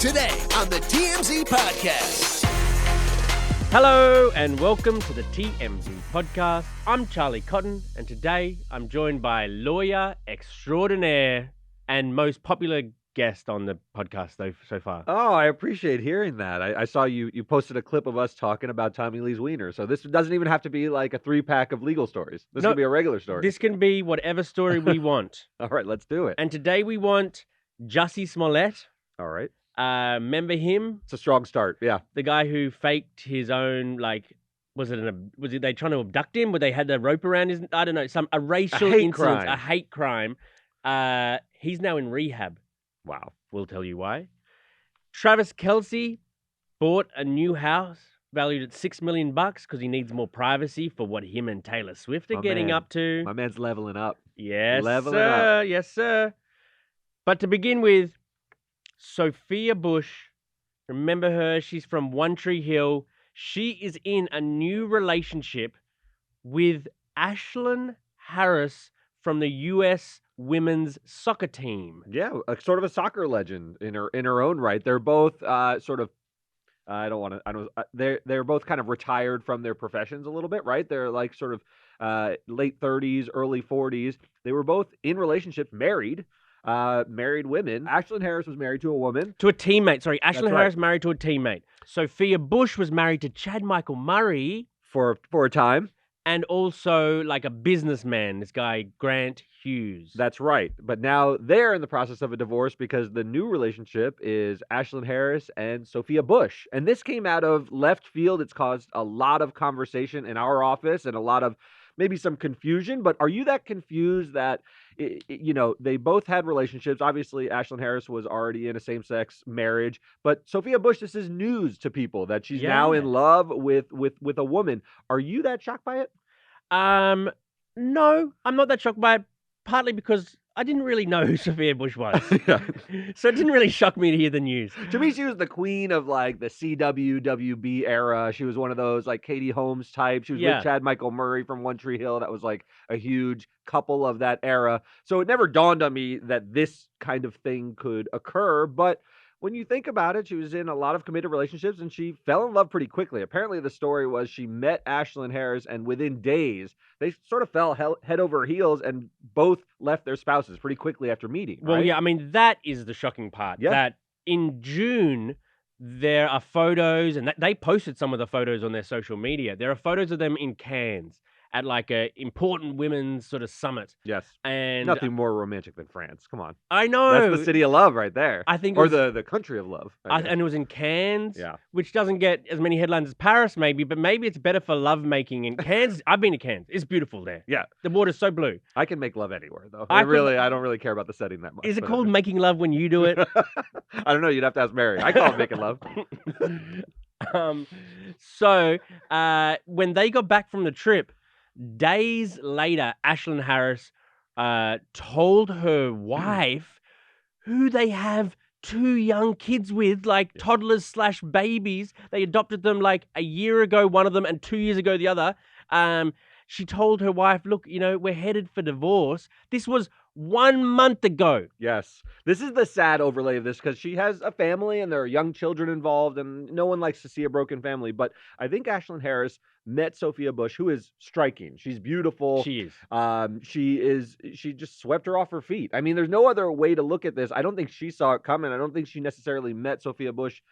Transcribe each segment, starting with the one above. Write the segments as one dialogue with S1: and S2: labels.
S1: Today on the TMZ Podcast.
S2: Hello and welcome to the TMZ Podcast. I'm Charlie Cotton and today I'm joined by lawyer extraordinaire and most popular guest on the podcast so far.
S3: Oh, I appreciate hearing that. I saw you posted a clip of us talking about Tommy Lee's wiener. So this doesn't even have to be like a 3-pack of legal stories. This can be a regular story.
S2: This can be whatever story we want.
S3: All right, let's do it.
S2: And today we want Jussie Smollett.
S3: All right.
S2: Remember him?
S3: It's a strong start. Yeah.
S2: The guy who faked his own, was it they trying to abduct him? Where they had the rope around his, I don't know, a racial incident, a hate crime. He's now in rehab.
S3: Wow.
S2: We'll tell you why. Travis Kelce bought a new house valued at $6 million because he needs more privacy for what him and Taylor Swift are getting up to.
S3: My man's leveling up.
S2: Yes,
S3: leveling
S2: sir.
S3: up.
S2: Yes, sir. But to begin with, Sophia Bush, remember her? She's from One Tree Hill. She is in a new relationship with Ashlyn Harris from the U.S. women's soccer team.
S3: Yeah, sort of a soccer legend in her own right. They're both they're both kind of retired from their professions a little bit, right? They're like sort of late 30s, early 40s. They were both in relationships, married women. Ashlyn Harris was married to a woman.
S2: To a teammate. Sorry, Ashlyn Harris
S3: right.
S2: married to a teammate. Sophia Bush was married to Chad Michael Murray.
S3: For a time.
S2: And also like a businessman, this guy, Grant Hughes.
S3: That's right. But now they're in the process of a divorce because the new relationship is Ashlyn Harris and Sophia Bush. And this came out of left field. It's caused a lot of conversation in our office and a lot of maybe some confusion. But are you that confused that, they both had relationships? Obviously, Ashlyn Harris was already in a same-sex marriage. But Sophia Bush, this is news to people that she's now in love with a woman. Are you that shocked by it?
S2: No, I'm not that shocked by it, partly because I didn't really know who Sophia Bush was. So it didn't really shock me to hear the news.
S3: To me, she was the queen of like the CWWB era. She was one of those like Katie Holmes type. She was with Chad Michael Murray from One Tree Hill. That was like a huge couple of that era. So it never dawned on me that this kind of thing could occur. But when you think about it, she was in a lot of committed relationships and she fell in love pretty quickly. Apparently, the story was she met Ashlyn Harris and within days, they sort of fell head over heels and both left their spouses pretty quickly after meeting.
S2: Well,
S3: right?
S2: yeah, I mean, that is the shocking part.
S3: Yeah.
S2: That in June, there are photos, and they posted some of the photos on their social media. There are photos of them in Cannes at like a important women's sort of summit.
S3: Yes.
S2: And
S3: nothing more romantic than France. Come on.
S2: I know.
S3: That's the city of love right there.
S2: I think
S3: or the country of love.
S2: And it was in Cannes,
S3: Yeah.
S2: which doesn't get as many headlines as Paris maybe, but maybe it's better for lovemaking in Cannes. I've been to Cannes. It's beautiful there.
S3: Yeah.
S2: The water's so blue.
S3: I can make love anywhere though.
S2: I
S3: don't really care about the setting that much.
S2: Is it called making love when you do it?
S3: I don't know. You'd have to ask Mary. I call it making love.
S2: So when they got back from the trip, days later, Ashlyn Harris told her wife, who they have 2 young kids with, like toddlers/babies. They adopted them like a year ago, one of them, and 2 years ago, the other. She told her wife, look, we're headed for divorce. This was 1 month ago.
S3: Yes. This is the sad overlay of this because she has a family and there are young children involved and no one likes to see a broken family. But I think Ashlyn Harris met Sophia Bush, who is striking. She's beautiful.
S2: She is.
S3: She just swept her off her feet. I mean, there's no other way to look at this. I don't think she saw it coming. I don't think she necessarily met Sophia Bush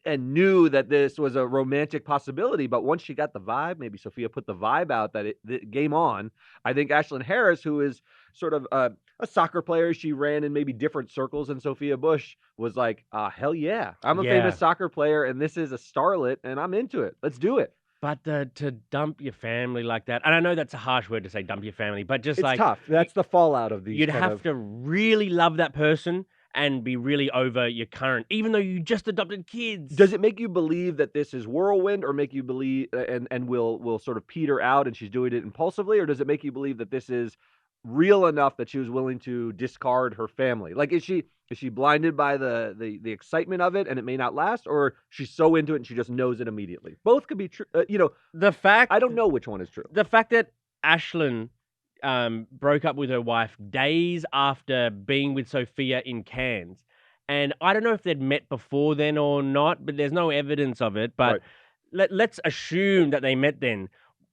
S3: and knew that this was a romantic possibility. But once she got the vibe, maybe Sophia put the vibe out that it game on. I think Ashlyn Harris, who is sort of a soccer player, she ran in maybe different circles than Sophia Bush, was like, hell yeah. I'm a famous soccer player and this is a starlet and I'm into it. Let's do it.
S2: But to dump your family like that, and I know that's a harsh word to say, dump your family, but just
S3: it's tough. That's the fallout of these.
S2: You'd have to really love that person and be really over your current, even though you just adopted kids.
S3: Does it make you believe that this is whirlwind, or make you believe and will sort of peter out and she's doing it impulsively, or does it make you believe that this is real enough that she was willing to discard her family? Like, is she blinded by the excitement of it and it may not last, or she's so into it and she just knows it immediately? Both could be true.
S2: The fact
S3: I don't know which one is true.
S2: The fact that Ashlyn broke up with her wife days after being with Sophia in Cannes, And I don't know if they'd met before then or not, but there's no evidence of it. But let's assume that they met then.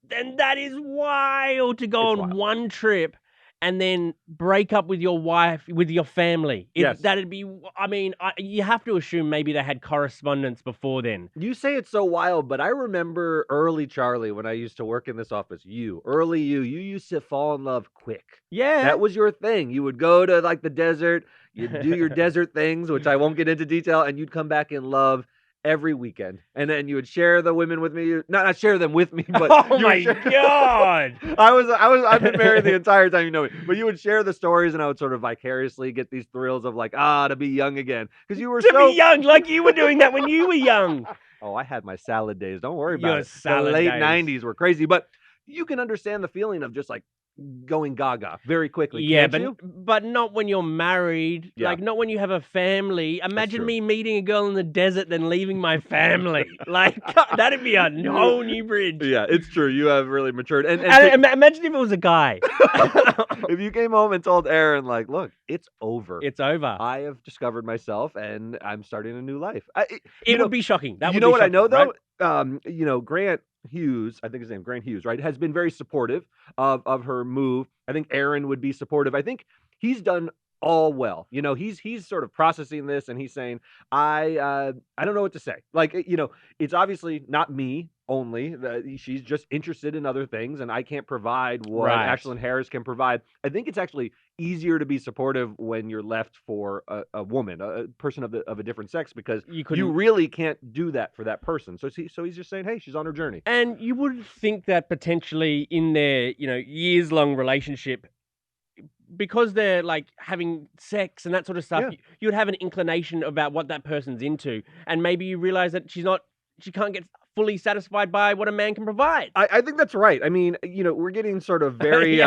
S2: Then that is wild to go on one trip and then break up with your wife, with your family. That'd be, I mean, you have to assume maybe they had correspondence before then.
S3: You say it's so wild, but I remember early Charlie when I used to work in this office. You used to fall in love quick.
S2: Yeah.
S3: That was your thing. You would go to like the desert, you'd do your desert things, which I won't get into detail, and you'd come back in love every weekend, and then you would share the women with me. Not share them with me, but
S2: oh my god!
S3: I've been married the entire time, you know me. But you would share the stories, and I would sort of vicariously get these thrills of like, to be young again, because you were
S2: to be young, like you were doing that when you were young.
S3: Oh, I had my salad days. Don't worry about
S2: Your
S3: it.
S2: Salad
S3: the late
S2: days.
S3: 90s were crazy, but you can understand the feeling of just like going gaga very quickly.
S2: Yeah,
S3: can't
S2: but not when you're married.
S3: Yeah.
S2: Like not when you have a family. Imagine me meeting a girl in the desert, then leaving my family. Like that'd be a whole new bridge.
S3: Yeah, it's true. You have really matured. And
S2: imagine if it was a guy.
S3: if you came home and told Aaron, like, look, it's over.
S2: It's over.
S3: I have discovered myself, and I'm starting a new life.
S2: It would be shocking. That
S3: you
S2: would
S3: know
S2: be
S3: what
S2: shocking,
S3: I know though?
S2: Right?
S3: Grant Hughes, I think his name, Grant Hughes, right, has been very supportive of her move. I think Aaron would be supportive. I think he's done all well. You know, he's sort of processing this, and he's saying, I don't know what to say. Like, it's obviously not me only. She's just interested in other things, and I can't provide what Ashlyn Harris can provide. I think it's actually easier to be supportive when you're left for a woman, a person of a different sex, because you really can't do that for that person. So he's just saying, hey, she's on her journey.
S2: And you would think that potentially in their, years-long relationship, because they're like having sex and that sort of stuff, you would have an inclination about what that person's into, and maybe you realize that she can't get fully satisfied by what a man can provide.
S3: I think that's right. I mean, we're getting sort of very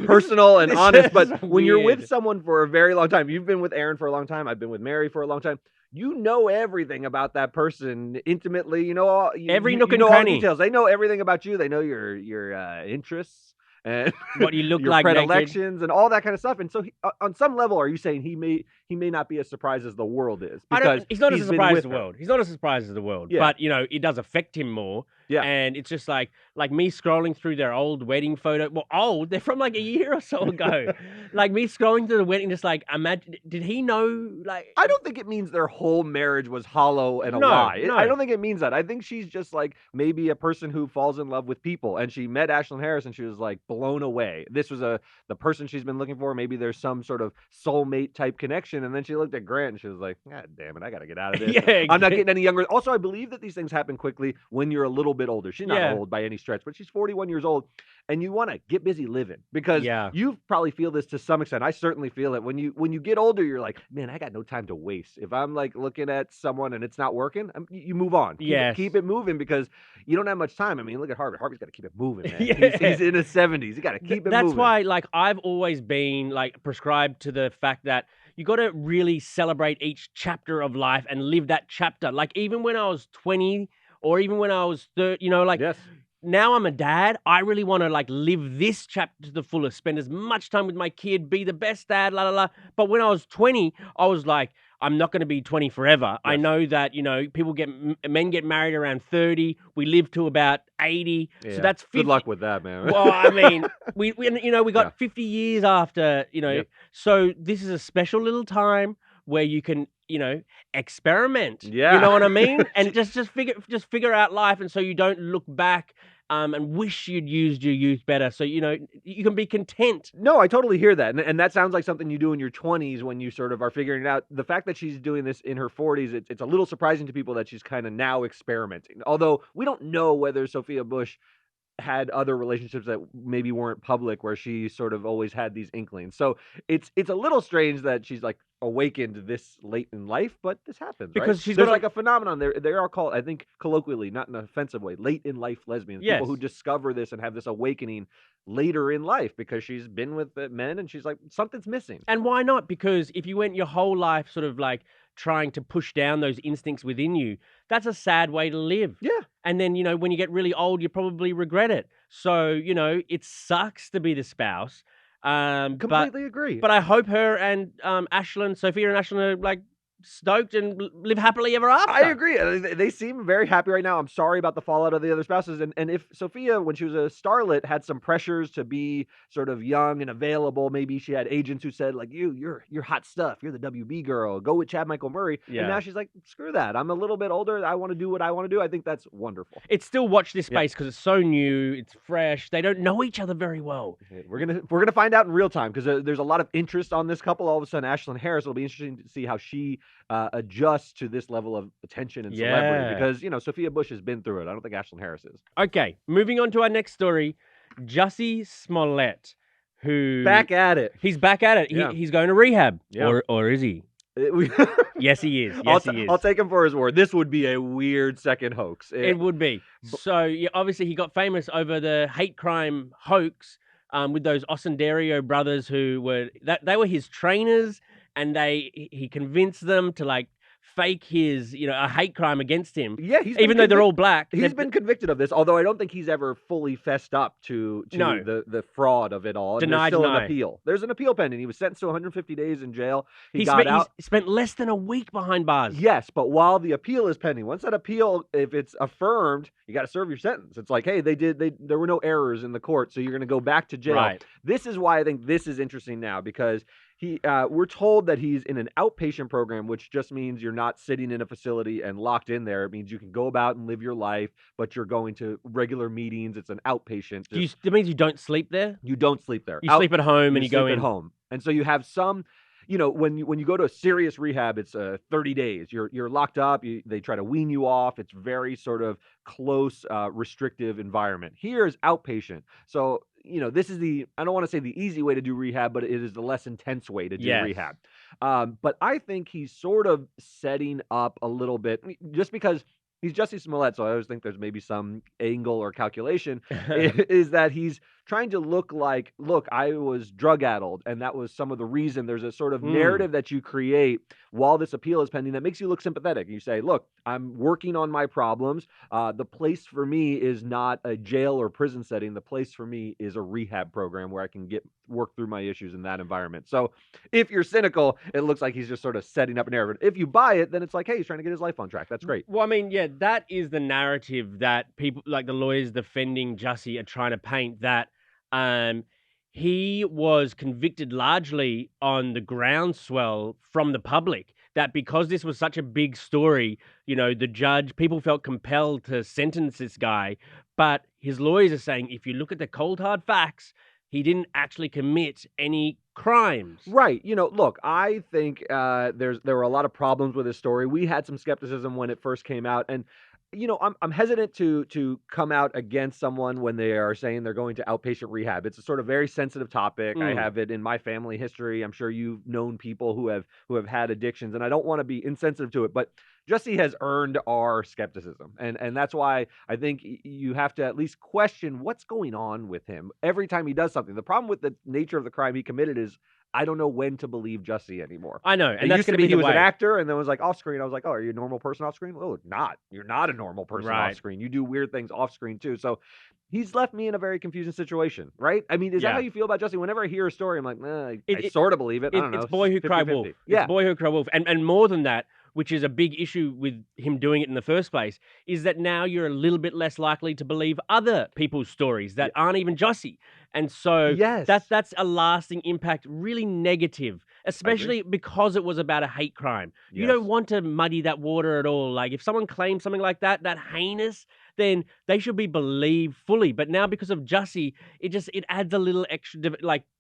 S3: personal and honest, but when you're with someone for a very long time, you've been with Aaron for a long time, I've been with Mary for a long time, you know everything about that person intimately. You know
S2: every nook and
S3: all
S2: cranny.
S3: the details. They know everything about you. They know your interests and
S2: what you look
S3: your
S2: like,
S3: predilections
S2: naked.
S3: and all that kind of stuff. And so, on some level, are you saying he may not be as surprised as the world is? Because
S2: he's not as surprised as the world. He's not as surprised as the world.
S3: Yeah.
S2: But it does affect him more.
S3: Yeah.
S2: And it's just like me scrolling through their old wedding photo. Well, old, they're from like a year or so ago. Like me scrolling through the wedding, just like imagine, did he know? Like,
S3: I don't think it means their whole marriage was hollow and a lie.
S2: No.
S3: I don't think it means that. I think she's just like maybe a person who falls in love with people, and she met Ashlyn Harris and she was like blown away. This was the person she's been looking for. Maybe there's some sort of soulmate type connection, and then she looked at Grant and she was like, God damn it, I gotta get out of this. I'm not getting any younger. Also, I believe that these things happen quickly when you're a little bit older. She's not old by any stretch, but she's 41 years old, and you want to get busy living, because you probably feel this to some extent. I certainly feel it. When you get older, you're like, man, I got no time to waste. If I'm like looking at someone and it's not working, you move on. Keep it moving, because you don't have much time. I mean, look at Harvey. Harvey's got to keep it moving, man. He's in his 70s. You got to keep it moving.
S2: That's why, like, I've always been like prescribed to the fact that you got to really celebrate each chapter of life and live that chapter. Like, even when I was 20 or even when I was 30, now I'm a dad. I really want to like live this chapter to the fullest, spend as much time with my kid, be the best dad, la la la. But when I was 20, I was like, I'm not going to be 20 forever. Yes. I know that, men get married around 30. We live to about 80. Yeah. So that's 50.
S3: Good luck with that, man.
S2: Well, I mean, we got 50 years after,
S3: Yep.
S2: So this is a special little time where you can, experiment.
S3: Yeah.
S2: You know what I mean? And just figure out life, and so you don't look back and wish you'd used your youth better. So, you can be content.
S3: No, I totally hear that. And that sounds like something you do in your 20s when you sort of are figuring it out. The fact that she's doing this in her 40s, it's a little surprising to people that she's kind of now experimenting. Although we don't know whether Sophia Bush had other relationships that maybe weren't public, where she sort of always had these inklings. So it's a little strange that she's like awakened this late in life, but this happens,
S2: because
S3: there's like a phenomenon there. They are called, I think colloquially, not in an offensive way, late in life lesbians.
S2: Yes.
S3: People who discover this and have this awakening later in life because she's been with men and she's like, something's missing.
S2: And why not? Because if you went your whole life sort of like trying to push down those instincts within you, that's a sad way to live.
S3: Yeah.
S2: And then, when you get really old, you probably regret it. So, it sucks to be the spouse.
S3: Completely agree.
S2: But I hope her and Sophia and Ashlyn are like stoked and live happily ever after.
S3: I agree. They seem very happy right now. I'm sorry about the fallout of the other spouses. And if Sophia, when she was a starlet, had some pressures to be sort of young and available, maybe she had agents who said, like, you're hot stuff. You're the WB girl. Go with Chad Michael Murray.
S2: Yeah.
S3: And now she's like, screw that. I'm a little bit older. I want to do what I want to do. I think that's wonderful.
S2: It's still watch this space because it's so new. It's fresh. They don't know each other very well.
S3: We're gonna find out in real time because there's a lot of interest on this couple. All of a sudden, Ashlyn Harris, will be interesting to see how she adjusts to this level of attention and celebrity because, Sophia Bush has been through it. I don't think Ashlyn Harris is.
S2: Okay, moving on to our next story. Jussie Smollett, who...
S3: Back at it.
S2: He's back at it.
S3: Yeah.
S2: He's going to rehab.
S3: Yeah.
S2: Or is he? Yes, he is. Yes, he is.
S3: I'll take him for his word. This would be a weird second hoax.
S2: It would be. So, obviously, he got famous over the hate crime hoax with those Osendario brothers who were... They were his trainers, and he convinced them to, fake his, a hate crime against him.
S3: Yeah,
S2: even though they're all black.
S3: He's been convicted of this, although I don't think he's ever fully fessed up to the fraud of it all. And there's still an appeal. There's an appeal pending. He was sentenced to 150 days in jail. He got out.
S2: He spent less than a week behind bars.
S3: Yes, but while the appeal is pending, once that appeal, if it's affirmed, you got to serve your sentence. It's like, hey, there were no errors in the court, so you're going to go back to jail.
S2: Right.
S3: This is why I think this is interesting now because we're told that he's in an outpatient program, which just means you're not sitting in a facility and locked in there. It means you can go about and live your life, but you're going to regular meetings. It's an outpatient.
S2: It means you don't sleep there?
S3: You don't sleep there.
S2: You sleep at home and you go in.
S3: At home. And so you have some... when you go to a serious rehab, it's 30 days. You're locked up. They try to wean you off. It's very sort of close, restrictive environment. Here is outpatient. So, this is I don't want to say the easy way to do rehab, but it is the less intense way to do rehab. But I think he's sort of setting up a little bit, just because he's Jussie Smollett, so I always think there's maybe some angle or calculation, is that he's trying to look, I was drug-addled, and that was some of the reason. There's a sort of narrative that you create while this appeal is pending that makes you look sympathetic. You say, look, I'm working on my problems. The place for me is not a jail or prison setting. The place for me is a rehab program where I can work through my issues in that environment. So if you're cynical, it looks like he's just sort of setting up a narrative. If you buy it, then it's like, hey, he's trying to get his life on track. That's great.
S2: Well, I mean, that is the narrative that people, like the lawyers defending Jussie, are trying to paint, that he was convicted largely on the groundswell from the public, that because this was such a big story, the judge, people felt compelled to sentence this guy. But his lawyers are saying, if you look at the cold, hard facts, he didn't actually commit any crimes.
S3: Right. Look, I think there were a lot of problems with this story. We had some skepticism when it first came out. And I'm hesitant to come out against someone when they are saying they're going to outpatient rehab. It's a sort of very sensitive topic. I have it in my family history. I'm sure you've known people who have had addictions, and I don't want to be insensitive to it, but Jussie has earned our skepticism. And that's why I think you have to at least question what's going on with him every time he does something. The problem with the nature of the crime he committed is I don't know when to believe Jussie anymore.
S2: I know. And that's
S3: used to be he was an actor, and then was like off screen. I was like, oh, are you a normal person off screen? Oh, not. You're not a normal person off screen. You do weird things off screen too. So he's left me in a very confusing situation, right? I mean, is that how you feel about Jussie? Whenever I hear a story, I'm like, I sort of believe it. I don't know.
S2: It's boy who cried wolf.
S3: Yeah.
S2: It's boy who cried wolf. And more than that, which is a big issue with him doing it in the first place, is that now you're a little bit less likely to believe other people's stories that aren't even Jussie. And so that's a lasting impact, really negative, especially because it was about a hate crime.
S3: Yes.
S2: You don't want to muddy that water at all. Like, if someone claims something like that heinous, then they should be believed fully. But now, because of Jussie, it adds a little extra,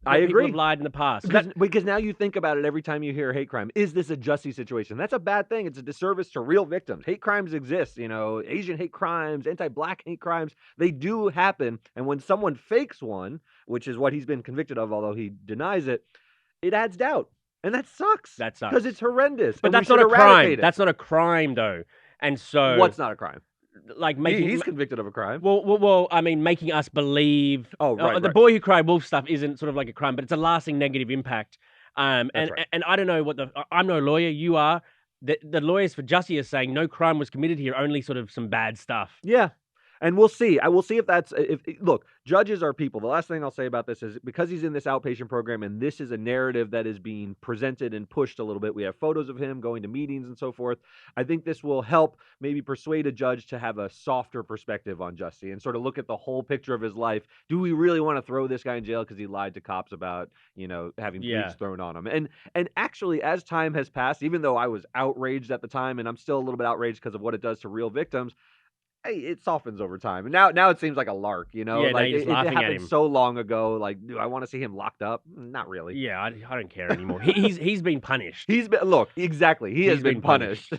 S3: I agree.
S2: People have lied in the past.
S3: Because now you think about it every time you hear hate crime. Is this a Jussie situation? That's a bad thing. It's a disservice to real victims. Hate crimes exist. Asian hate crimes, anti-black hate crimes, they do happen. And when someone fakes one, which is what he's been convicted of, although he denies it, it adds doubt. And that sucks.
S2: That sucks.
S3: Because it's horrendous.
S2: But that's not a crime. That's not a crime, though. And so...
S3: What's not a crime?
S2: Like
S3: he's convicted of a crime.
S2: Well, I mean, making us believe.
S3: Oh, right.
S2: The boy who cried wolf stuff isn't sort of like a crime, but it's a lasting negative impact. And I don't know I'm no lawyer. You are. The lawyers for Jussie are saying no crime was committed here, only sort of some bad stuff.
S3: Yeah. And we'll see. I will see if that's look, judges are people. The last thing I'll say about this is because he's in this outpatient program and this is a narrative that is being presented and pushed a little bit. We have photos of him going to meetings and so forth. I think this will help maybe persuade a judge to have a softer perspective on Jussie and sort of look at the whole picture of his life. Do we really want to throw this guy in jail because he lied to cops about, having bleach thrown on him? And actually, as time has passed, even though I was outraged at the time, and I'm still a little bit outraged because of what it does to real victims, hey, it softens over time. And now it seems like a lark,
S2: Yeah,
S3: like
S2: it
S3: happened so long ago. Like, do I want to see him locked up? Not really.
S2: Yeah, I don't care anymore. He's been punished.
S3: He has been punished.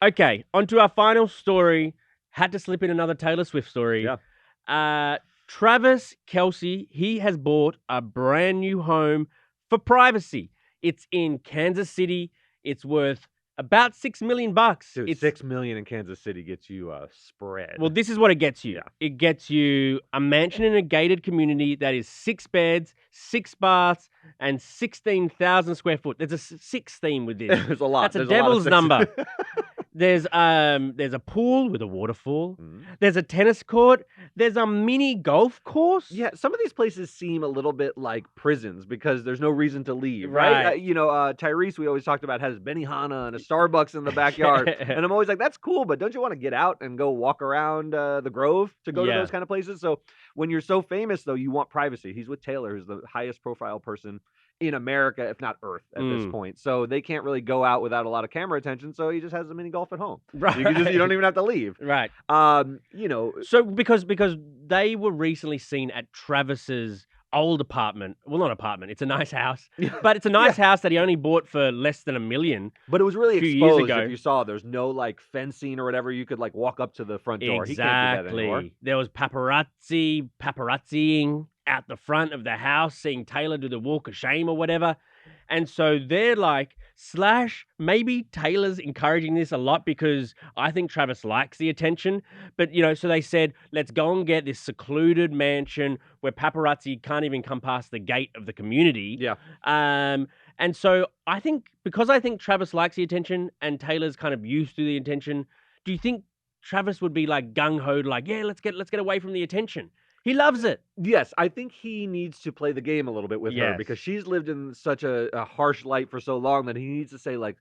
S2: Okay, on to our final story. Had to slip in another Taylor Swift story.
S3: Yeah.
S2: Travis Kelce, he has bought a brand new home for privacy. It's in Kansas City. It's worth about $6 million.
S3: Dude, $6 million in Kansas City gets you a spread.
S2: Well, this is what it gets you.
S3: Yeah.
S2: It gets you a mansion in a gated community that is 6 beds, 6 baths, and 16,000 square foot. There's a 6 theme with this.
S3: There's a lot.
S2: That's a
S3: There's
S2: devil's
S3: a lot of
S2: number. There's a pool with a waterfall.
S3: Mhm.
S2: There's a tennis court. There's a mini golf course.
S3: Yeah, some of these places seem a little bit like prisons because there's no reason to leave, right?
S2: Right.
S3: Tyrese, we always talked about, has Benihana and a Starbucks in the backyard. And I'm always like, that's cool, but don't you want to get out and go walk around the Grove to go to those kind of places? So when you're so famous, though, you want privacy. He's with Taylor, who's the highest profile person in America, if not Earth, at this point. So they can't really go out without a lot of camera attention. So he just has a mini golf at home.
S2: Right.
S3: You don't even have to leave.
S2: Right.
S3: So
S2: because they were recently seen at Travis's old apartment. Well, not apartment. It's a nice house. But it's a nice house that he only bought for less than $1 million.
S3: But it was really
S2: few
S3: exposed.
S2: years ago.
S3: If you saw, there's no like fencing or whatever. You could like walk up to the front door. He can't do that anymore.
S2: There was paparazziing out the front of the house, seeing Taylor do the walk of shame or whatever. And so they're like, maybe Taylor's encouraging this a lot because I think Travis likes the attention. But, so they said, let's go and get this secluded mansion where paparazzi can't even come past the gate of the community.
S3: Yeah.
S2: And so I think Travis likes the attention and Taylor's kind of used to the attention. Do you think Travis would be like gung-ho, like, yeah, let's get away from the attention? He loves it.
S3: Yes, I think he needs to play the game a little bit with her because she's lived in such a harsh light for so long that he needs to say, like,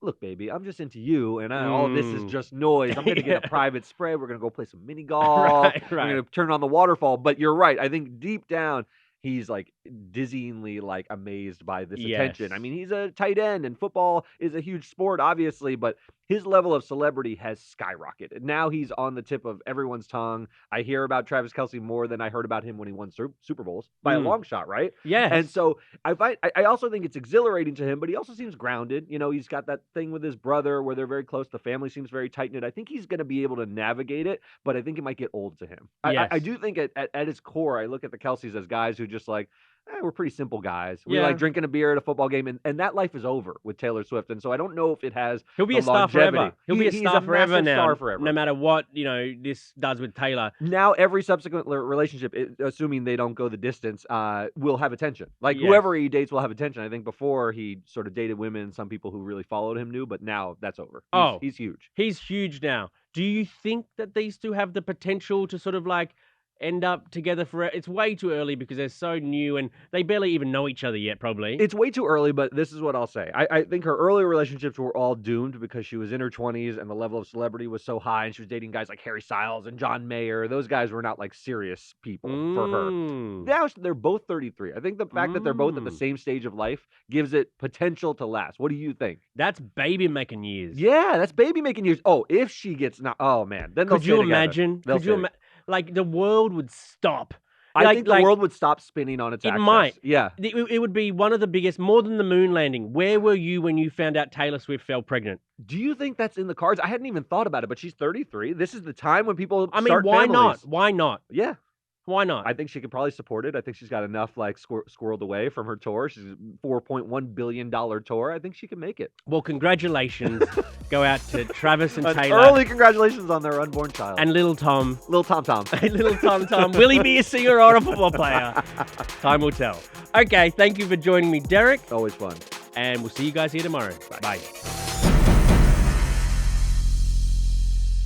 S3: look, baby, I'm just into you, and all this is just noise. I'm going to get a private spread. We're going to go play some mini golf.
S2: Right.
S3: We're going to turn on the waterfall. But you're right. I think deep down, he's like dizzyingly like amazed by this attention. I mean, he's a tight end and football is a huge sport, obviously, but his level of celebrity has skyrocketed. Now he's on the tip of everyone's tongue. I hear about Travis Kelce more than I heard about him when he won Super Bowls by a long shot, right?
S2: Yeah.
S3: And so I also think it's exhilarating to him, but he also seems grounded. He's got that thing with his brother where they're very close. The family seems very tight-knit. I think he's going to be able to navigate it, but I think it might get old to him.
S2: Yes.
S3: I do think at its core, I look at the Kelces as guys who just like, we're pretty simple guys. We like drinking a beer at a football game, and that life is over with Taylor Swift. And so I don't know if it has
S2: He'll be a star forever. He'll be a star forever now.
S3: Star forever.
S2: No matter what, this does with Taylor.
S3: Now every subsequent relationship, assuming they don't go the distance, will have attention. Like
S2: Yes.
S3: whoever he dates will have attention. I think before he sort of dated women, some people who really followed him knew, but now that's over. He's huge.
S2: He's huge now. Do you think that these two have the potential to sort of like end up together forever? It's way too early because they're so new and they barely even know each other yet, probably.
S3: It's way too early, but this is what I'll say. I think her earlier relationships were all doomed because she was in her 20s and the level of celebrity was so high, and she was dating guys like Harry Styles and John Mayer. Those guys were not like serious people for her. Now they're both 33. I think the fact that they're both at the same stage of life gives it potential to last. What do you think?
S2: That's baby making years.
S3: Yeah, that's baby making years. Oh, if she gets oh man, then
S2: could you imagine? Like the world would stop.
S3: I think the world would stop spinning on its axis.
S2: It might.
S3: Yeah.
S2: It would be one of the biggest, more than the moon landing. Where were you when you found out Taylor Swift fell pregnant?
S3: Do you think that's in the cards? I hadn't even thought about it, but she's 33. This is the time when people
S2: why
S3: start families.
S2: not? Why not?
S3: Yeah.
S2: Why not?
S3: I think she could probably support it. I think she's got enough like squirreled away from her tour. She's a $4.1 billion tour. I think she can make it.
S2: Well, congratulations go out to Travis and Taylor.
S3: Early congratulations on their unborn child.
S2: And little Tom.
S3: Little Tom.
S2: Little Tom. Will he be a singer or a football player? Time will tell. Okay, thank you for joining me, Derek.
S3: Always fun.
S2: And we'll see you guys here tomorrow. Bye.